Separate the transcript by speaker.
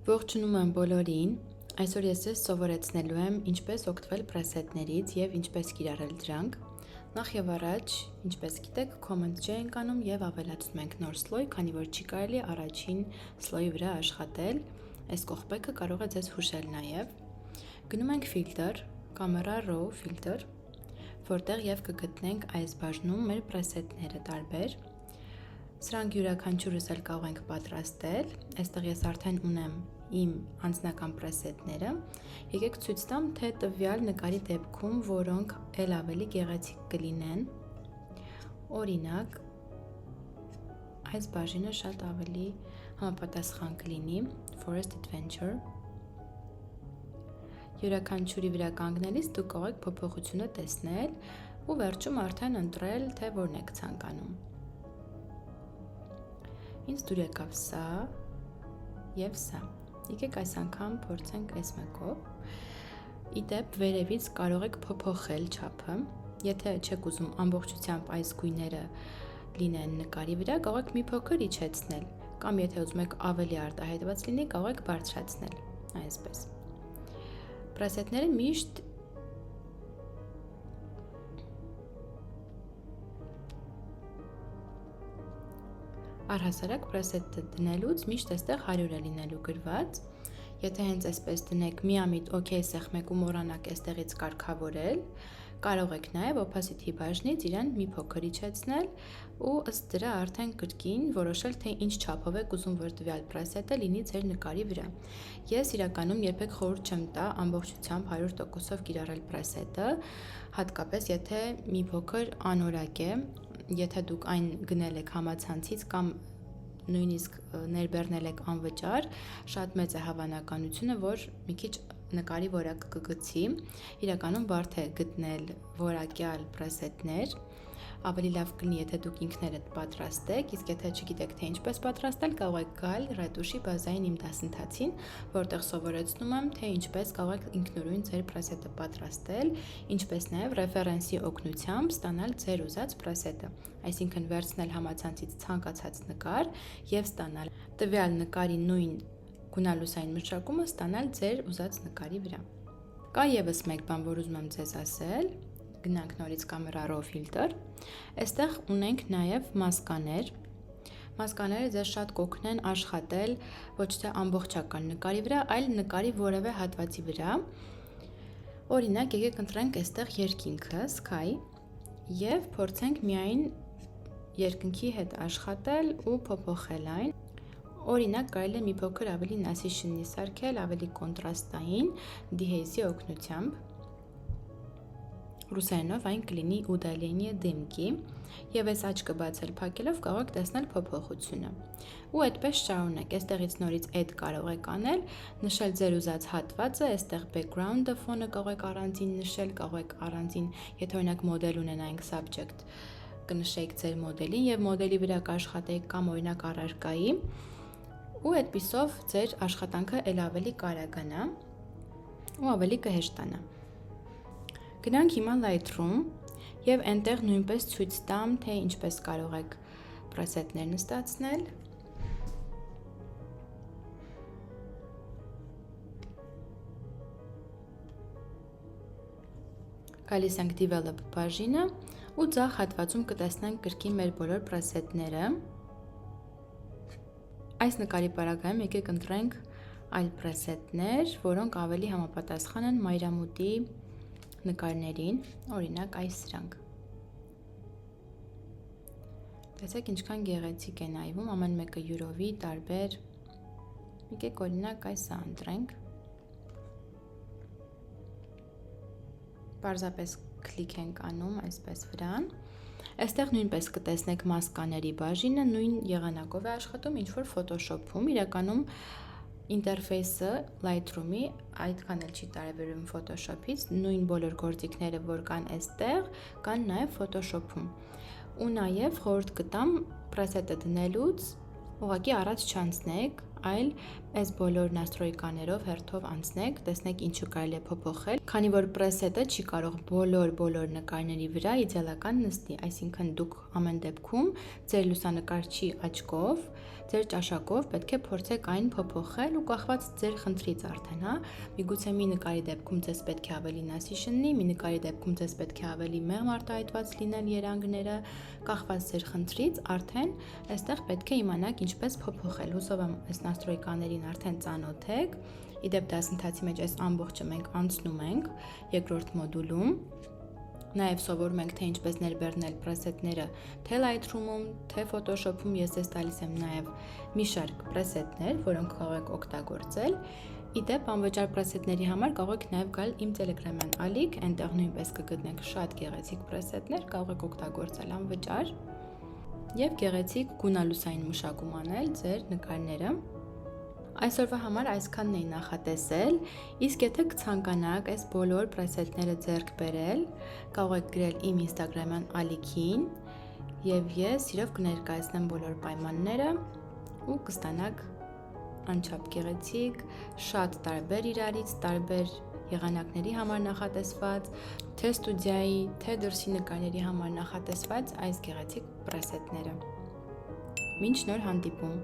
Speaker 1: Ողջունում եմ բոլորին, այսօր ես ձեզ սովորեցնելու եմ ինչպես օգտվել պրեսետներից և ինչպես կիրառել դրանք։ Նախ և առաջ, ինչպես գիտեք, comment չենք անում և ավելացնում ենք նոր սլոյ, քանի որ չի կարելի առաջին սլոյի վրա աշխատել, այս կողպեքը կարող է ձեզ հուշել նաև։ Գնում ենք filter, camera raw filter, որտեղ և կգտնենք այս բաժնում մեր պրեսետները տարբեր։ Սրանք յուրաքանչյուրս էլ կարող ենք պատրաստել, այստեղ ես արդեն ունեմ իմ անձնական պրեսետները, եկեք ցույց տամ, թե տվյալ նկարի դեպքում որոնք էլ ավելի գեղեցիկ կլինեն։ Օրինակ, այս բաժինը շատ ավելի համապատասխան կլինի, Forest Adventure։ Յուրաքանչյուրի վրա կանգնելիս դուք կարող եք փոփոխությունը տեսնել ու վերջում արդեն ընտրել, թե որն եք ցանկանում։ Ինձ դուր եկավ սա և սա։ Եկեք այս անգամ փորձենք այս մեկով։ Իդեպ վերևից կարող եք փոփոխել չափը, եթե չեք ուզում ամբողջությամբ այս գույները լինեն նկարի վրա, կարող եք մի փոքր իջեցնել, կամ եթե ուզում եք ավելի արտահայտված լինի, կարող եք բարձրացնել, այսպես։ Պրեսետները միշտ առհասարակ պրեսետը դնելուց միշտ այստեղ 100 է լինելու գրված, եթե հենց այսպես դնեք միամիտ OK սեղմեք ու մոռանաք այստեղից կարգավորել, կարող եք նաև opacity բաժնից իրան մի փոքր իջեցնել ու ըստ դրա արդեն կրկին որոշել, թե ինչ չափով եք ուզում, որ տվյալ պրեսետը լինի ձեր նկարի վրա։ Ես իրականում երբեք խորհուրդ չեմ տա ամբողջությամբ 100%-ով կիրառել պրեսետը, հատկապես եթե մի փոքր անորակ է, եթե դուք այն գնել եք համացանցից կամ նույնիսկ ներբեռնել եք անվճար, շատ մեծ է հավանականությունը, որ մի քիչ նկարի որակը կգցի, իրականում բարդ է գտնել որակյալ պրեսետներ, ավելի լավ կլինի, եթե դուք ինքներդ պատրաստեք, իսկ եթե չգիտեք, թե ինչպես պատրաստել, կարող եք գալ Ռետուշի բազային իմ դասընթացին, որտեղ սովորեցնում եմ, թե ինչպես կարող եք ինքնուրույն ձեր պրեսետը պատրաստել, ինչպես նաև ռեֆերենսի օգնությամբ ստանալ ձեր ուզած պրեսետը, այսինքն վերցնել համացանցից ցանկացած նկար և ստանալ տվյալ նկարի նույն գունալուսային մշակումը ստանալ ձեր ուզած նկարի վրա։ Կա ևս մեկ բան, որ ուզում եմ ձեզ ասել, գնանք նորից camera raw filter, այստեղ ունենք նաև մասկաներ։ Մասկաները ձեզ շատ կօգնեն աշխատել ոչ թե ամբողջական նկարի վրա, այլ նկարի որևէ հատվածի վրա։ Օրինակ, եկեք ընտրենք այստեղ երկինքը, sky, և փորձենք միայն երկնքի հետ աշխատել ու փոփոխել այն։ Օրինակ, կարելի է մի փոքր ավելի насыщенный սարքել, ավելի կոնտրաստային dehaze-ի օգնությամբ։ Ռուսերենով այն կլինի удаление դիմքի, և այս աչքը բացել փակելով կարող եք տեսնել փոփոխությունը։ Ու այդպես շարունակ, այստեղից նորից add կարող եք անել, նշել ձեր ուզած հատվածը, այստեղ background-ը, ֆոնը կարող եք առանձին նշել, կարող եք առանձին, եթե օրինակ մոդել ունենայինք subject, կնշեիք ձեր մոդելին և մոդելի վրա կաշխատեիք կամ օրինակ առարկայի, ու այդպիսով ձեր աշխատանքը էլ ավելի կարագանա ու ավելի կհեշտանա։ Գնանք հիմա Lightroom և այնտեղ նույնպես ցույց տամ, թե ինչպես կարող եք պրեսետներ նստացնել։ Գալիս ենք Develop բաժինը ու ձախ հատվածում կտեսնենք կրկին մեր բոլոր պրեսետները։ Այս նկարի պարագայում եկեք ընտրենք այլ պրեսետներ, որոնք ավելի համապատասխան են մայրամուտի նկարներին, օրինակ այս սրանք։ Տեսեք ինչքան գեղեցիկ է նայվում, ամեն մեկը յուրովի տարբեր, եկեք օրինակ այսը ընտրենք։ Պարզապես քլիկ ենք անում այսպես վրան։ Այստեղ նույնպես կտեսնեք մասկաների բաժինը, նույն եղանակով է աշխատում, ինչ որ Photoshop-ում, իրականում ինտերֆեյսը Lightroom-ի այդքան էլ չի տարբերվում Photoshop-ից, նույն բոլոր գործիքները, որ կան այստեղ, կան նաև Photoshop-ում։ Ու նաև խորհուրդ կտամ պրեսետը դնելուց ուղղակի առաջ չանցնեք, այլ այս բոլոր настройկաներով հերթով անցնեք, տեսնեք ինչը կարելի է փոփոխել, քանի որ պրեսետը չի կարող բոլոր նկարների վրա իդեալական նստի, այսինքն դուք ամեն դեպքում ձեր լուսանկարչի աչքով ձեր ճաշակով պետք է փորձեք այն փոփոխել ու կախված ձեր խնդրից արդեն, հա։ Միգուցե մի նկարի դեպքում ձեզ պետք է ավելի նասիշնի, մի նկարի դեպքում ձեզ պետք է ավելի մեղմ արտահայտված լինեն երանգները, կախված ձեր խնդրից արդեն այստեղ պետք է իմանաք ինչպես փոփոխել։ Հուսով եմ այս նաստրոյկաներին արդեն ծանոթ եք։ Իդեպ դասընթացի մեջ այս ամբողջը մենք անցնում ենք երկրորդ մոդուլում։ Նաև սովորում ենք, թե ինչպես ներբեռնել պրեսետները թե Lightroom-ում, թե Photoshop-ում։ Ես ձեզ տալիս եմ նաև մի շարք պրեսետներ, որոնք կարող եք օգտագործել։ Իդեպ անվճար պրեսետների համար կարող եք նաև գալ իմ Telegram-յան ալիք, այնտեղ նույնպես կգտնեք շատ գեղեցիկ պրեսետներ, կարող եք օգտագործել անվճար եւ գեղեցիկ գունալուսային մշակում անել ձեր նկարները։ Այսօրվա համար այսքանն էի նախատեսել, իսկ եթե կցանկանաք այս բոլոր պրեսետները ձեռք բերել, կարող եք գրել իմ Instagram-յան ալիքին եւ ես իրով կներկայացնեմ բոլոր պայմանները ու կստանաք անչափ գեղեցիկ, շատ տարբեր իրարից, տարբեր եղանակների համար նախատեսված, թե ստուդիայի, թե դրսի նկարների համար նախատեսված այս գեղեցիկ պրեսետները։ Մինչ նոր հանդիպում։